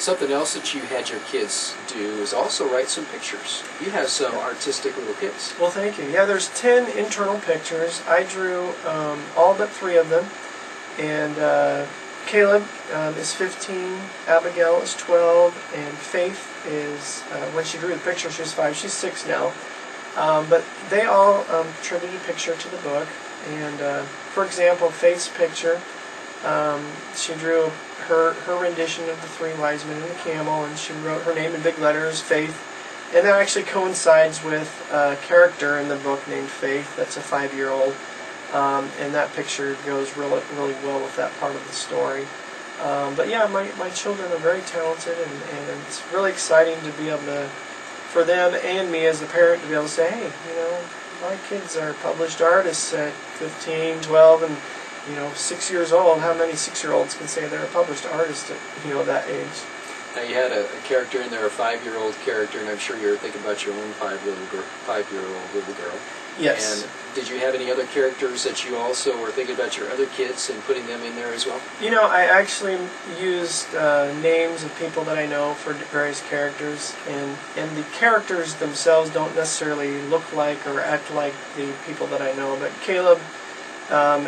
Something else that you had your kids do is also write some pictures. You have some artistic little kids. Well, thank you. Yeah, there's 10 internal pictures. I drew all but 3 of them. And Caleb is 15, Abigail is 12, and Faith is, when she drew the picture, she was 5. She's 6 now. But they all contributed a picture to the book. And for example, Faith's picture, she drew her rendition of the 3 wise men and the camel, and she wrote her name in big letters, Faith. And that actually coincides with a character in the book named Faith. That's a 5-year-old. And that picture goes really well with that part of the story. But yeah, my children are very talented, and it's really exciting to be able to, for them and me as a parent, to be able to say, hey, you know, my kids are published artists at 15, 12, and 6 years old. How many 6-year-olds can say they're a published artist at that age? Now you had a character in there, a 5-year-old character, and I'm sure you're thinking about your own 5-year-old little girl. Yes. And did you have any other characters that you also were thinking about your other kids and putting them in there as well? I actually used names of people that I know for various characters, and the characters themselves don't necessarily look like or act like the people that I know. But Caleb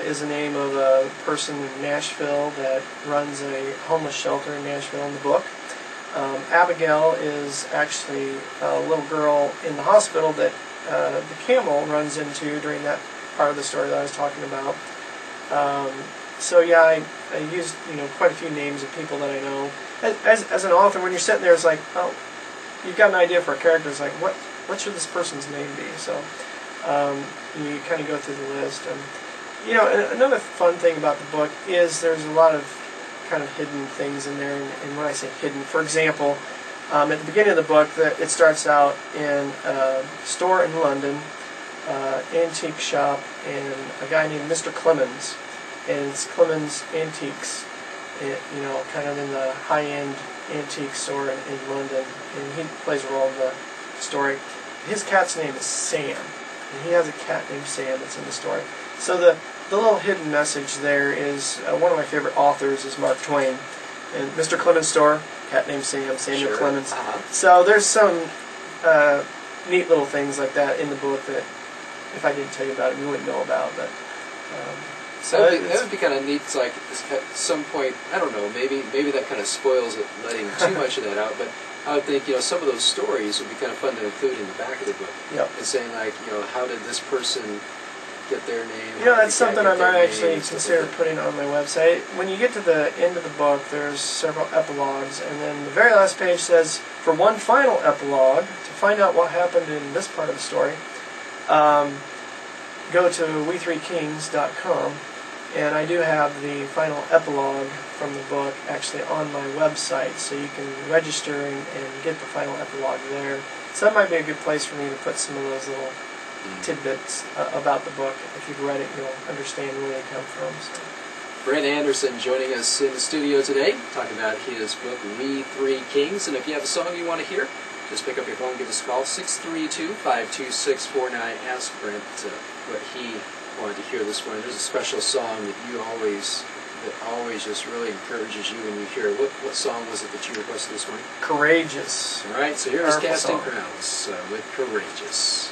is the name of a person in Nashville that runs a homeless shelter in Nashville in the book. Abigail is actually a little girl in the hospital that the camel runs into during that part of the story that I was talking about. So yeah, I used quite a few names of people that I know. As an author, when you're sitting there, it's like, oh, you've got an idea for a character. It's like, what should this person's name be? So you kind of go through the list. And another fun thing about the book is there's a lot of kind of hidden things in there. And when I say hidden, for example, at the beginning of the book, it starts out in a store in London, antique shop, and a guy named Mr. Clemens, and it's Clemens Antiques, kind of in the high-end antique store in London, and he plays a role in the story. His cat's name is Sam, and he has a cat named Sam that's in the story. So the little hidden message there is, one of my favorite authors is Mark Twain, and Mr. Clemens' store, cat named Sam, Samuel Clemens. So there's some neat little things like that in the book that if I didn't tell you about it, you wouldn't know about. But that would be kind of neat. It's like at some point, I don't know, maybe that kind of spoils it, letting too much of that out. But I would think some of those stories would be kind of fun to include in the back of the book. Yep. And saying like, how did this person get their name? That's something I might actually consider putting on my website. When you get to the end of the book, there's several epilogues, and then the very last page says, for one final epilogue, to find out what happened in this part of the story, go to we3kings.com, and I do have the final epilogue from the book actually on my website, so you can register and get the final epilogue there. So that might be a good place for me to put some of those little tidbits about the book. If you've read it, you'll understand where they come from. So. Brent Anderson joining us in the studio today, talking about his book, We Three Kings. And if you have a song you want to hear, just pick up your phone, give us a call, 632-526-49. Ask Brent what he wanted to hear this morning. There's a special song that always just really encourages you when you hear it. What song was it that you requested this morning? Courageous. All right, so here's Casting Crowns with Courageous.